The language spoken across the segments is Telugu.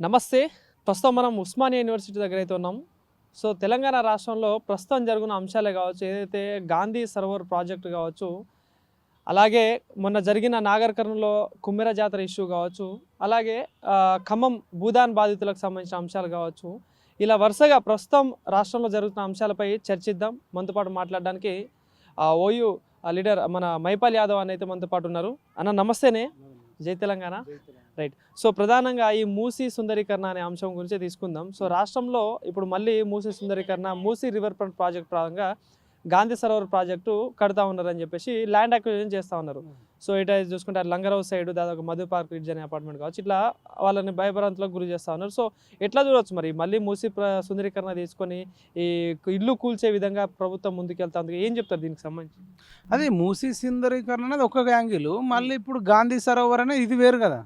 నమస్తే. ప్రస్తుతం మనం ఉస్మానియా యూనివర్సిటీ దగ్గర అయితే ఉన్నాం. సో తెలంగాణ రాష్ట్రంలో ప్రస్తుతం జరుగుతున్న అంశాలే కావచ్చు, ఏదైతే గాంధీ సరోవర్ ప్రాజెక్టు కావచ్చు, అలాగే మొన్న జరిగిన నాగర్ కర్నూల్లో కుమ్మెర జాతర ఇష్యూ కావచ్చు, అలాగే ఖమ్మం భూదాన్ బాధితులకు సంబంధించిన అంశాలు కావచ్చు, ఇలా వరుసగా ప్రస్తుతం రాష్ట్రంలో జరుగుతున్న అంశాలపై చర్చిద్దాం. మనతో పాటు మాట్లాడడానికి ఓయూ లీడర్ మన మైపాల్ యాదవ్ అని అయితే మనతో పాటు ఉన్నారు. అన్న నమస్తేనే, జై తెలంగాణ. రైట్. సో ప్రధానంగా ఈ మూసీ సుందరీకరణ అనే అంశం గురించి తీసుకుందాం. సో రాష్ట్రంలో ఇప్పుడు మళ్ళీ మూసీ సుందరీకరణ, మూసీ రివర్ ఫ్రంట్ ప్రాజెక్ట్ భాగంగా గాంధీ సరోవర్ ప్రాజెక్టు కడతా ఉన్నారని చెప్పేసి ల్యాండ్ అక్విజిషన్ చేస్తూ ఉన్నారు. సో ఇటు చూసుకుంటే లంగరావు సైడ్ దాదాపు మధు పార్క్ రిడ్జ్ అనే అపార్ట్మెంట్ కావచ్చు, ఇట్లా వాళ్ళని భయభ్రాంతులకు గురి చేస్తూ ఉన్నారు. సో ఎట్లా చూడవచ్చు మరి మళ్ళీ మూసీ సుందరీకరణ తీసుకొని ఈ ఇల్లు కూల్చే విధంగా ప్రభుత్వం ముందుకెళ్తా ఉంది, ఏం చెప్తారు దీనికి సంబంధించి? అది మూసీ సుందరీకరణ అనేది ఒక యాంగిల్, మళ్ళీ ఇప్పుడు గాంధీ సరోవర్ అనేది ఇది వేరు కదా.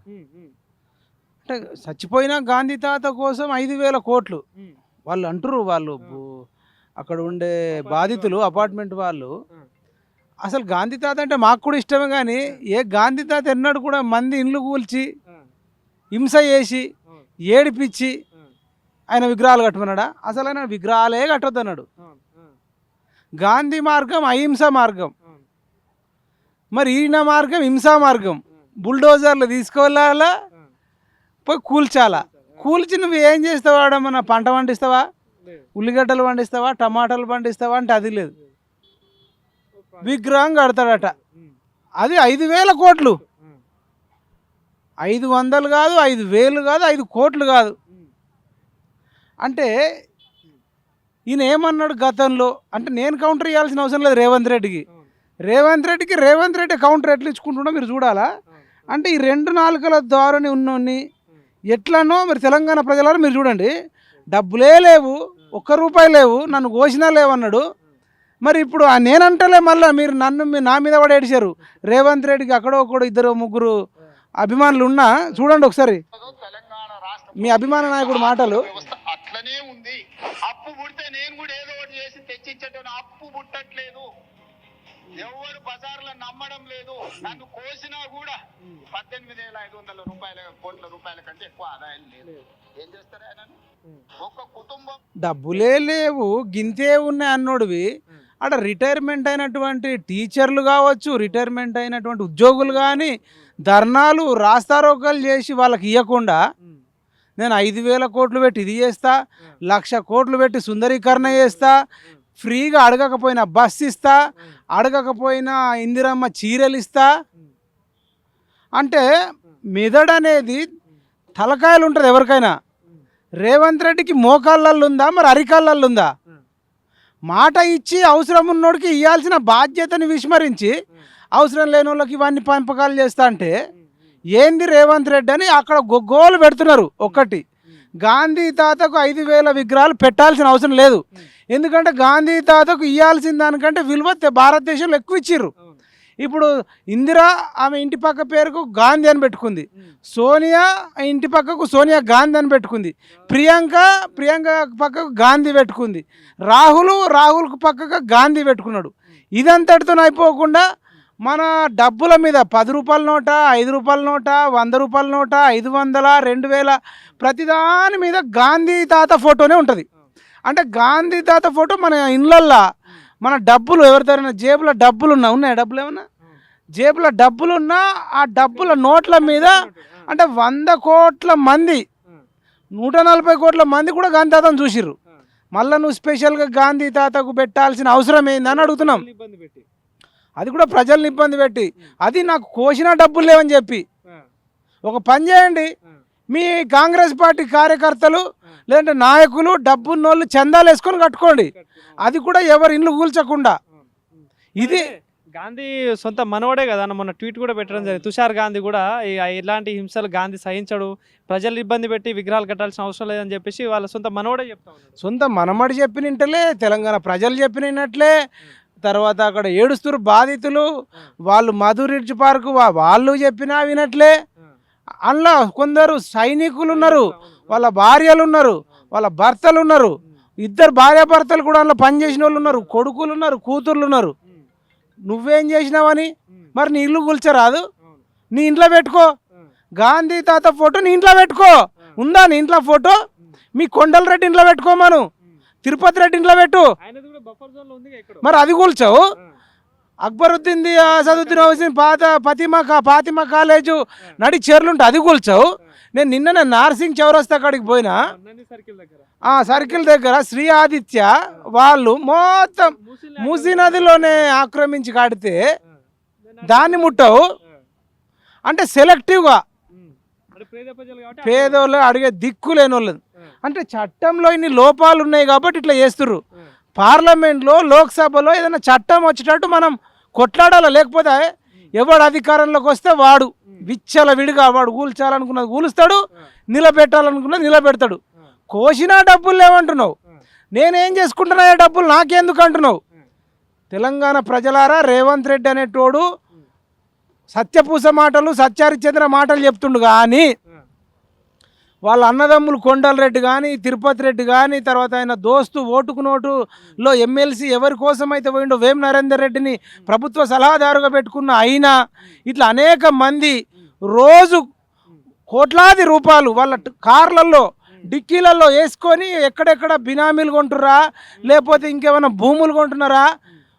అంటే చచ్చిపోయిన గాంధీ తాత కోసం 5,000 కోట్లు వాళ్ళు అంటారు. వాళ్ళు అక్కడ ఉండే బాధితులు అపార్ట్మెంట్ వాళ్ళు, అసలు గాంధీ తాత అంటే మాకు కూడా ఇష్టమే, కానీ ఏ గాంధీ తాత ఎన్నడూ కూడా మంది ఇండ్లు కూల్చి హింస చేసి ఏడిపించి ఆయన విగ్రహాలు కట్టమన్నాడా? అసలు ఆయన విగ్రహాలే కట్టొద్దు అన్నాడు. గాంధీ మార్గం అహింస మార్గం, మరి ఈయన మార్గం హింసా మార్గం. బుల్డోజర్లు తీసుకెళ్ళాలా, పోయి కూల్చాలా. కూల్చి నువ్వు ఏం చేస్తావా? మన పంట పండిస్తావా? ఉల్లిగడ్డలు పండిస్తావా? టమాటాలు పండిస్తావా? అంటే అది లేదు. విగ్రహం కడతాడట, అది 5,000 కోట్లు. 500 కాదు, 5,000 కాదు, 5 కోట్లు కాదు. అంటే ఈయన ఏమన్నాడు గతంలో అంటే, నేను కౌంటర్ ఇవ్వాల్సిన అవసరం లేదు రేవంత్ రెడ్డికి. రేవంత్ రెడ్డి కౌంటర్ ఎట్లా ఇచ్చుకుంటున్నా మీరు చూడాలా. అంటే ఈ 2 నాలుకల ధోరణి ఉన్నోన్ని ఎట్లనో మరి తెలంగాణ ప్రజలారా మీరు చూడండి. డబ్బులే లేవు, 1 రూపాయి లేవు, నన్ను కోసినా లేవన్నాడు. మరి ఇప్పుడు నేనంటలే, మళ్ళీ మీరు నా మీద కూడా ఏడిచారు. రేవంత్ రెడ్డికి అక్కడో ఒకడు 2-3 అభిమానులు ఉన్నా చూడండి ఒకసారి మీ అభిమాన నాయకుడు మాటలు. అట్లనే ఉంది. అప్పు పుడితే నేను కూడా ఏదో ఒకటి చేసి తెచ్చిచ్చేటోని, అప్పు పుట్టట్లేదు. ఎవరు బజార్లో నమ్మడం లేదు. నన్ను కోసినా కూడా 18,500 కోట్ల రూపాయల కంటే ఎక్కువ ఆదాయం లేదు. ఏం చేస్తారు ఆయన? ఒక కుటుంబం డబ్బులే లేవు, గింతే ఉన్నాయి అన్నోడివి. అక్కడ రిటైర్మెంట్ అయినటువంటి టీచర్లు కావచ్చు, రిటైర్మెంట్ అయినటువంటి ఉద్యోగులు కానీ ధర్నాలు రాస్తారోకాలు చేసి వాళ్ళకి ఇవ్వకుండా, నేను 5,000 కోట్లు పెట్టి ఇది చేస్తా, 1,00,000 కోట్లు పెట్టి సుందరీకరణ చేస్తా, ఫ్రీగా అడగకపోయినా బస్ ఇస్తా, అడగకపోయినా ఇందిరమ్మ చీరలు ఇస్తా అంటే మెదడు అనేది తలకాయలు ఉంటుంది ఎవరికైనా. రేవంత్ రెడ్డికి మోకాళ్ళల్లో ఉందా, మరి అరికాళ్ళల్లో ఉందా? మాట ఇచ్చి అవసరం ఉన్నోడికి ఇవ్వాల్సిన బాధ్యతని విస్మరించి అవసరం లేని వాళ్ళకి ఇవన్నీ పంపకాలు చేస్తా అంటే ఏంది రేవంత్ రెడ్డి అని అక్కడ గోలు పెడుతున్నారు. ఒకటి, గాంధీ తాతకు 5,000 విగ్రహాలు పెట్టాల్సిన అవసరం లేదు. ఎందుకంటే గాంధీ తాతకు ఇవ్వాల్సిన దానికంటే విలువ భారతదేశంలో ఎక్కువ ఇచ్చిర్రు. ఇప్పుడు ఇందిరా ఆమె ఇంటి పక్క పేరుకు గాంధీ అని పెట్టుకుంది, సోనియా ఇంటి పక్కకు సోనియా గాంధీ అని పెట్టుకుంది, ప్రియాంక పక్కకు గాంధీ పెట్టుకుంది, రాహుల్కు పక్కకు గాంధీ పెట్టుకున్నాడు. ఇదంతటితో అయిపోకుండా మన డబ్బుల మీద 10 రూపాయల నోట, 5 రూపాయల నోట, 100 రూపాయల నోట, 500, 2,000 ప్రతిదాని మీద గాంధీ తాత ఫోటోనే ఉంటుంది. అంటే గాంధీ తాత ఫోటో మన ఇళ్ళల్లో, మన డబ్బులు ఎవరిదైనా జేబులో డబ్బులు ఉన్నాయా? డబ్బులు ఏమన్నా జేబులో డబ్బులున్నా ఆ డబ్బుల నోట్ల మీద అంటే 100 కోట్ల మంది, 140 కోట్ల మంది కూడా గాంధీ తాతను చూసిర్రు. మళ్ళీ నువ్వు స్పెషల్గా గాంధీ తాతకు పెట్టాల్సిన అవసరం ఏందని అడుగుతున్నాం. అది కూడా ప్రజల్ని ఇబ్బంది పెట్టి, అది నాకు కోసిన డబ్బులు లేవని చెప్పి. ఒక పని చేయండి, మీ కాంగ్రెస్ పార్టీ కార్యకర్తలు లేదంటే నాయకులు డబ్బున్నోళ్ళు చందాలు వేసుకొని కట్టుకోండి, అది కూడా ఎవరి ఇండ్లు కూల్చకుండా. ఇది గాంధీ సొంత మనవడే కదా అన్న, మొన్న ట్వీట్ కూడా పెట్టడం జరిగింది. తుషార్ గాంధీ కూడా ఇలాంటి హింసలు గాంధీ సహించడు, ప్రజలు ఇబ్బంది పెట్టి విగ్రహాలు కట్టాల్సిన అవసరం లేదని చెప్పేసి వాళ్ళ సొంత మనవడే చెప్తా ఉన్నాడు. సొంత మనమడి చెప్పినట్లే, తెలంగాణ ప్రజలు చెప్పినట్లే. తర్వాత అక్కడ ఏడుస్తురు బాధితులు, వాళ్ళు మధు రిడ్జ్ పార్కు వాళ్ళు చెప్పినా వినట్లే. అందులో కొందరు సైనికులు ఉన్నారు, వాళ్ళ భార్యలు ఉన్నారు, వాళ్ళ భర్తలు ఉన్నారు, 2 భార్యాభర్తలు కూడా అందులో పనిచేసిన వాళ్ళు ఉన్నారు, కొడుకులు ఉన్నారు, కూతుర్లు ఉన్నారు. నువ్వేం చేసినావని మరి నీ ఇల్లు కూల్చరాదు? నీ ఇంట్లో పెట్టుకో, గాంధీ తాత ఫోటో నీ ఇంట్లో పెట్టుకో, ఉందా నీ ఇంట్లో ఫోటో? మీ కొండల రెడ్డి ఇంట్లో పెట్టుకోమను, తిరుపతి రెడ్డి ఇంట్లో పెట్టు. ఆయనది కూడా బఫర్ జోన్ లో ఉంది ఇక్కడ. మరి అది కూల్చావు. అక్బరుద్దీన్ అసదుద్దీన్ ఓవైసీ ఫాతిమా కాలేజు నడి చెర్లుంటే అది కూల్చావు. నేను నిన్న నార్సింగ్ చౌరస్తా కాడికి పోయినా, సర్కిల్ దగ్గర శ్రీ ఆదిత్య వాళ్ళు మొత్తం మూసీ నదిలోనే ఆక్రమించి కాడితే దాన్ని ముట్టవు. అంటే సెలెక్టివ్గా పేదోళ్ళు అడిగే దిక్కు లేని వాళ్ళు. అంటే చట్టంలో ఇన్ని లోపాలు ఉన్నాయి కాబట్టి ఇట్లా చేస్తుర్రు. పార్లమెంట్లో లోక్సభలో ఏదైనా చట్టం వచ్చేటట్టు మనం కొట్లాడాలి. లేకపోతే ఎవడు అధికారంలోకి వస్తే వాడు విచ్చల విడిగా వాడు కూల్చాలనుకున్నది కూలుస్తాడు, నిలబెట్టాలనుకున్నది నిలబెడతాడు. కోసినా డబ్బులు లేవంటున్నావు, నేనేం చేసుకుంటున్నా డబ్బులు నాకెందుకు అంటున్నావు. తెలంగాణ ప్రజలారా, రేవంత్ రెడ్డి అనేటోడు సత్యపూస మాటలు సత్యహరిచంద్ర మాటలు చెప్తుండు. కానీ వాళ్ళ అన్నదమ్ములు కొండల రెడ్డి కానీ తిరుపతి రెడ్డి కానీ తర్వాత ఆయన దోస్తు ఓటుకు నోటులో ఎమ్మెల్సీ ఎవరి కోసం అయితే పోయిండో వేం నరేందర్ రెడ్డిని ప్రభుత్వ సలహాదారుగా పెట్టుకున్న అయినా ఇట్లా అనేక మంది రోజు కోట్లాది రూపాయలు వాళ్ళ కార్లలో డిక్కీలలో వేసుకొని ఎక్కడెక్కడ బినామీలు కొంటున్నారా లేకపోతే ఇంకేమైనా భూములు కొంటున్నారా.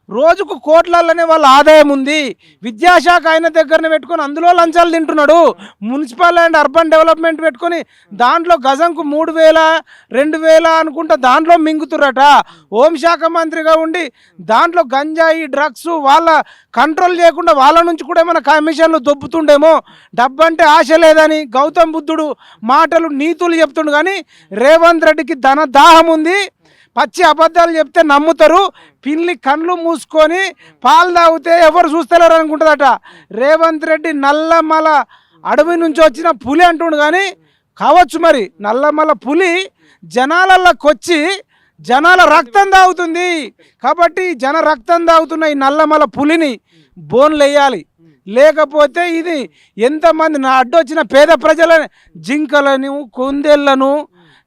రోజుకు కోట్లలోనే వాళ్ళ ఆదాయం ఉంది. విద్యాశాఖ ఆయన దగ్గరనే పెట్టుకొని అందులో లంచాలు తింటున్నాడు. మున్సిపల్ అండ్ అర్బన్ డెవలప్మెంట్ పెట్టుకొని దాంట్లో గజంకు 3,000 2,000 అనుకుంటా దాంట్లో మింగుతురట. హోంశాఖ మంత్రిగా ఉండి దాంట్లో గంజాయి డ్రగ్స్ వాళ్ళ కంట్రోల్ చేయకుండా వాళ్ళ నుంచి కూడా ఏమైనా కమిషన్లు దొబ్బుతుండేమో. డబ్బు అంటే ఆశ లేదని గౌతమ్ బుద్ధుడు మాటలు నీతులు చెప్తుండు. కానీ రేవంత్ రెడ్డికి ధన దాహం ఉంది. పచ్చి అబద్ధాలు చెప్తే నమ్ముతారు. పిల్లి కళ్ళు మూసుకొని పాలు తాగితే ఎవరు చూస్తలేరు అనుకుంటుందట. రేవంత్ రెడ్డి నల్లమల అడవి నుంచి వచ్చిన పులి అంటుండు. కానీ కావచ్చు మరి నల్లమల పులి జనాలలోకి వచ్చి జనాల రక్తం తాగుతుంది. కాబట్టి జన రక్తం తాగుతున్న ఈ నల్లమల పులిని బోన్లు వేయాలి. లేకపోతే ఇది ఎంతమంది నా అడ్డొచ్చిన పేద ప్రజలని జింకలను కుందేళ్లను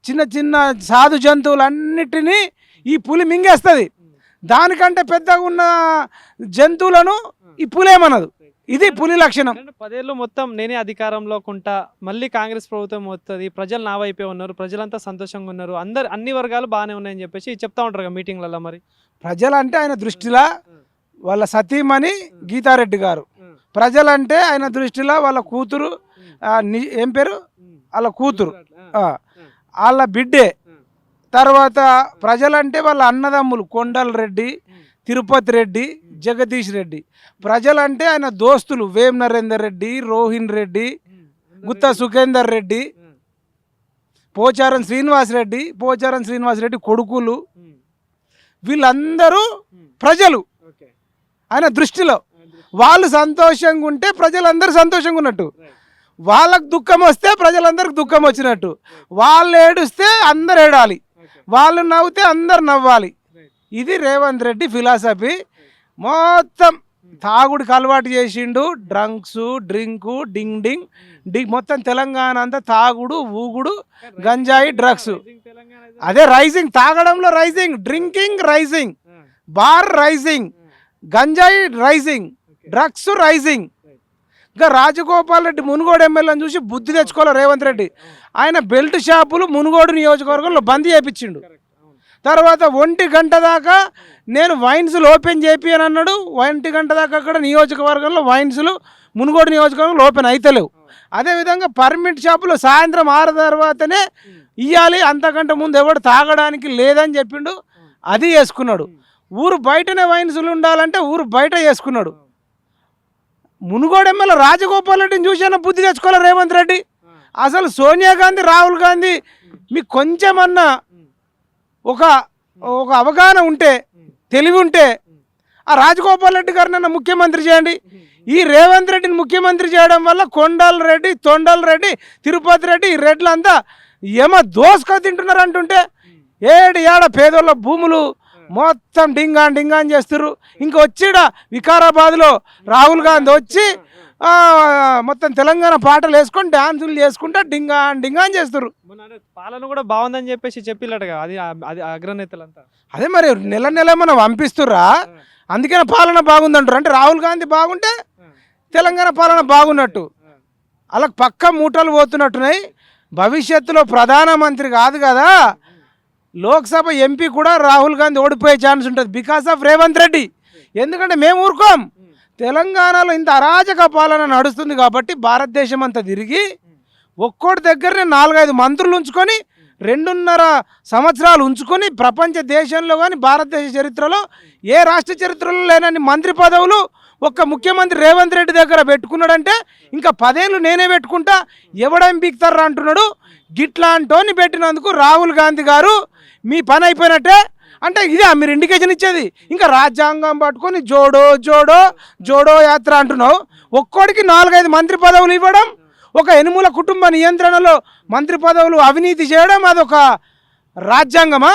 చిన్న చిన్న సాధు జంతువులన్నిటినీ ఈ పులి మింగేస్తుంది. దానికంటే పెద్దగా ఉన్న జంతువులను ఈ పులేమనదు. ఇది పులి లక్షణం. 10 ఏళ్ళు మొత్తం నేనే అధికారంలో కొంటా, మళ్ళీ కాంగ్రెస్ ప్రభుత్వం వస్తుంది, ప్రజలు నా వైపే ఉన్నారు, ప్రజలంతా సంతోషంగా ఉన్నారు, అన్ని వర్గాలు బాగానే ఉన్నాయని చెప్పేసి చెప్తా ఉంటారు కదా మీటింగ్లలో. మరి ప్రజలంటే ఆయన దృష్టిలో వాళ్ళ సతీమణి గీతారెడ్డి గారు, ప్రజలంటే ఆయన దృష్టిలో వాళ్ళ కూతురు ఏం పేరు వాళ్ళ కూతురు వాళ్ళ బిడ్డే. తర్వాత ప్రజలంటే వాళ్ళ అన్నదమ్ములు కొండల రెడ్డి తిరుపతి రెడ్డి జగదీష్ రెడ్డి. ప్రజలంటే ఆయన దోస్తులు వేం నరేందర్ రెడ్డి రోహిన్ రెడ్డి గుత్తా సుఖేందర్ రెడ్డి పోచారం శ్రీనివాస్ రెడ్డి కొడుకులు. వీళ్ళందరూ ప్రజలు ఆయన దృష్టిలో. వాళ్ళు సంతోషంగా ఉంటే ప్రజలందరూ సంతోషంగా ఉన్నట్టు, వాళ్ళకు దుఃఖం వస్తే ప్రజలందరికి దుఃఖం వచ్చినట్టు. వాళ్ళు ఏడుస్తే అందరు ఏడాలి, వాళ్ళు నవ్వుతే అందరు నవ్వాలి. ఇది రేవంత్ రెడ్డి ఫిలాసఫీ. మొత్తం తాగుడికి అలవాటు చేసిండు. డ్రంక్స్ డ్రింకు డింగ్ డింగ్ డింగ్ మొత్తం తెలంగాణ అంతా తాగుడు ఊగుడు గంజాయి డ్రగ్స్. అదే రైజింగ్, తాగడంలో rising, drinking rising, bar rising, గంజాయి రైజింగ్, డ్రగ్స్ రైజింగ్. ఇంకా రాజగోపాల్ రెడ్డి మునుగోడు ఎమ్మెల్యేని చూసి బుద్ధి తెచ్చుకోవాలి రేవంత్ రెడ్డి. ఆయన బెల్ట్ షాపులు మునుగోడు నియోజకవర్గంలో బంద్ చేయించిండు. తర్వాత 1 గంట దాకా నేను వైన్స్లు ఓపెన్ చేపి అని అన్నాడు. 1 గంట దాకా అక్కడ నియోజకవర్గంలో వైన్స్లు మునుగోడు నియోజకవర్గంలో ఓపెన్ అయితలేవు. అదేవిధంగా పర్మిట్ షాపులు సాయంత్రం 6 తర్వాతనే ఇవ్వాలి, అంతకంటే ముందు ఎవడు తాగడానికి లేదని చెప్పిండు. అది చేసుకున్నాడు. ఊరు బయటనే వైన్స్లు ఉండాలంటే ఊరు బయట చేసుకున్నాడు. మునుగోడు ఎమ్మెల్యే రాజగోపాల్ రెడ్డిని చూసిన బుద్ధి తెచ్చుకోవాలి రేవంత్ రెడ్డి. అసలు సోనియా గాంధీ రాహుల్ గాంధీ మీకు కొంచెమన్నా ఒక అవగాహన ఉంటే తెలివి ఉంటే ఆ రాజగోపాల్ రెడ్డి గారిని నన్ను ముఖ్యమంత్రి చేయండి. ఈ రేవంత్ రెడ్డిని ముఖ్యమంత్రి చేయడం వల్ల కొండల రెడ్డి తొండల రెడ్డి తిరుపతి రెడ్డి ఈ రెడ్లంతా ఏమో దోసుకొని తింటున్నారు అంటుంటే ఏడ పేదోళ్ళ భూములు మొత్తం డింగాన్ చేస్తున్నారు. ఇంకా వచ్చిడ వికారాబాద్లో రాహుల్ గాంధీ వచ్చి మొత్తం తెలంగాణ పాటలు వేసుకొని డాన్సులు చేసుకుంటా డింగాన్ చేస్తారు. పాలన కూడా బాగుందని చెప్పేసి చెప్పిల్లటగా అది అగ్రనేతలంతా. అదే మరి నెల మనం పంపిస్తుర్రా, అందుకనే పాలన బాగుందంటారు. అంటే రాహుల్ గాంధీ బాగుంటే తెలంగాణ పాలన బాగున్నట్టు. అలా పక్క మూటలు పోతున్నట్టున్నాయి. భవిష్యత్తులో ప్రధానమంత్రి కాదు కదా, లోక్సభ ఎంపీ కూడా రాహుల్ గాంధీ ఓడిపోయే ఛాన్స్ ఉంటుంది బికాస్ ఆఫ్ రేవంత్ రెడ్డి. ఎందుకంటే మేము ఊరుకోం, తెలంగాణలో ఇంత అరాజక పాలన నడుస్తుంది కాబట్టి భారతదేశం అంతా తిరిగి ఒక్కోటి దగ్గరనే 4-5 మంత్రులు ఉంచుకొని 2.5 సంవత్సరాలు ఉంచుకొని ప్రపంచ దేశంలో కానీ భారతదేశ చరిత్రలో ఏ రాష్ట్ర చరిత్రలో లేనన్ని మంత్రి పదవులు ఒక్క ముఖ్యమంత్రి రేవంత్ రెడ్డి దగ్గర పెట్టుకున్నాడంటే ఇంకా 10 ఏళ్ళు నేనే పెట్టుకుంటా ఎవడేం పీక్తారా అంటున్నాడు. గిట్లాంటోని పెట్టినందుకు రాహుల్ గాంధీ గారు మీ పని అయిపోయినట్టే. అంటే ఇదే మీరు ఇండికేషన్ ఇచ్చేది. ఇంకా రాజ్యాంగం పట్టుకొని జోడో జోడో జోడో యాత్ర అంటున్నావు. ఒక్కోడికి 4-5 మంత్రి పదవులు ఇవ్వడం, ఒక ఎనుముల కుటుంబ నియంత్రణలో మంత్రి పదవులు అవినీతి చేయడం, అదొక రాజ్యాంగమా?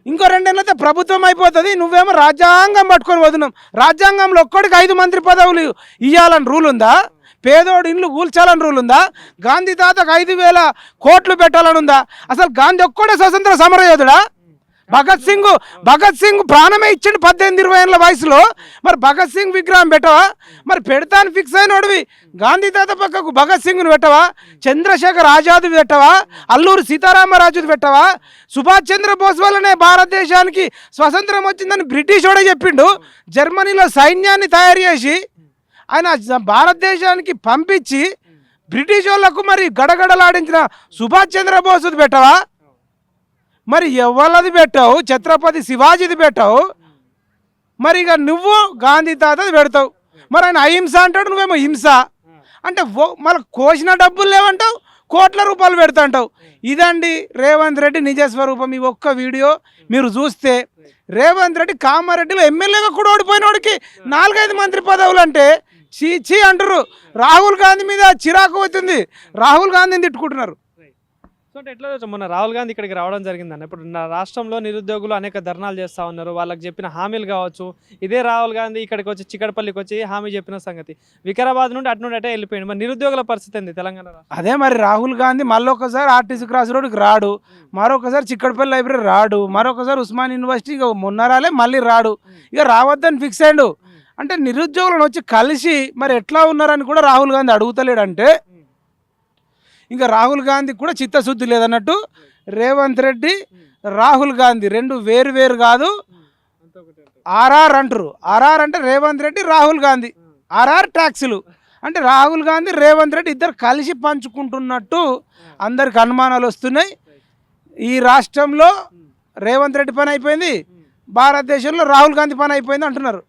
ఇంకో 2 ఏళ్ళు అయితే ప్రభుత్వం అయిపోతుంది. నువ్వేమో రాజ్యాంగం పట్టుకొని వదినాం. రాజ్యాంగంలో ఒక్కడికి 5 మంత్రి పదవులు ఇవ్వాలని రూల్ ఉందా? పేదోడు ఇండ్లు కూల్చాలని రూల్ ఉందా? గాంధీ తాతకు 5,000 కోట్లు పెట్టాలని ఉందా? అసలు గాంధీ ఒక్కడే స్వతంత్ర సమరయోధుడా? భగత్ సింగ్ ప్రాణమే ఇచ్చిండు 18-20 ఏళ్ళ వయసులో. మరి భగత్ సింగ్ విగ్రహం పెట్టవా? మరి పెడతాను ఫిక్స్ అయినోడివి గాంధీ తాత పక్కకు భగత్ సింగ్ను పెట్టవా? చంద్రశేఖర్ ఆజాద్ పెట్టవా? అల్లూరి సీతారామరాజుది పెట్టవా? సుభాష్ చంద్రబోస్ వల్లనే భారతదేశానికి స్వతంత్రం వచ్చిందని బ్రిటిష్ వాడే చెప్పిండు. జర్మనీలో సైన్యాన్ని తయారు చేసి ఆయన భారతదేశానికి పంపించి బ్రిటిష్ వాళ్ళకు మరి గడగడలాడించిన సుభాష్ చంద్రబోస్ది పెట్టవా? మరి ఎవరిది పెట్టావు? ఛత్రపతి శివాజీది పెట్టావు. మరి ఇక నువ్వు గాంధీ తాతది పెడతావు. మరి ఆయన అహింస అంటాడు, నువ్వేమో హింస అంటే మళ్ళీ కోసిన డబ్బులు లేవంటావు, కోట్ల రూపాయలు పెడతా అంటావు. ఇదండి రేవంత్ రెడ్డి నిజస్వరూపం. ఈ ఒక్క వీడియో మీరు చూస్తే రేవంత్ రెడ్డి కామారెడ్డిలో ఎమ్మెల్యేగా కూడా ఓడిపోయినోడికి 4-5 మంత్రి పదవులు అంటే చీ అంటారు. రాహుల్ గాంధీ మీద చిరాకు అవుతుంది, రాహుల్ గాంధీని తిట్టుకుంటున్నారు. సో అంటే ఎట్లా మొన్న రాహుల్ గాంధీ ఇక్కడికి రావడం జరిగిందన్న. ఇప్పుడు నా రాష్ట్రంలో నిరుద్యోగులు అనేక ధర్నాలు చేస్తూ ఉన్నారు. వాళ్ళకి చెప్పిన హామీలు కావచ్చు. ఇదే రాహుల్ గాంధీ ఇక్కడికి వచ్చి చిక్కడపల్లికి వచ్చి హామీ చెప్పిన సంగతి వికారాబాద్ నుండి అటు నుండి అటే వెళ్ళిపోయింది. మరి నిరుద్యోగుల పరిస్థితి ఏంది తెలంగాణ? అదే మరి రాహుల్ గాంధీ మళ్ళొకసారి ఆర్టీసీ క్రాస్ రోడ్కి రాడు, మరొకసారి చిక్కడపల్లి లైబ్రరీ రాడు, మరొకసారి ఉస్మాన్ యూనివర్సిటీ ఇక మొన్న రాలే మళ్ళీ రాడు. ఇక రావద్దని ఫిక్స్ అయ్యాడు. అంటే నిరుద్యోగులను వచ్చి కలిసి మరి ఎట్లా ఉన్నారని కూడా రాహుల్ గాంధీ అడుగుతలేడంటే ఇంకా రాహుల్ గాంధీ కూడా చిత్తశుద్ధి లేదన్నట్టు. రేవంత్ రెడ్డి రాహుల్ గాంధీ 2 వేరు కాదు, ఆర్ఆర్ అంటారు. ఆర్ఆర్ అంటే రేవంత్ రెడ్డి రాహుల్ గాంధీ, ఆర్ఆర్ ట్యాక్సులు అంటే రాహుల్ గాంధీ రేవంత్ రెడ్డి ఇద్దరు కలిసి పంచుకుంటున్నట్టు అందరికి అనుమానాలు వస్తున్నాయి. ఈ రాష్ట్రంలో రేవంత్ రెడ్డి పని అయిపోయింది, భారతదేశంలో రాహుల్ గాంధీ పని అయిపోయింది అంటున్నారు.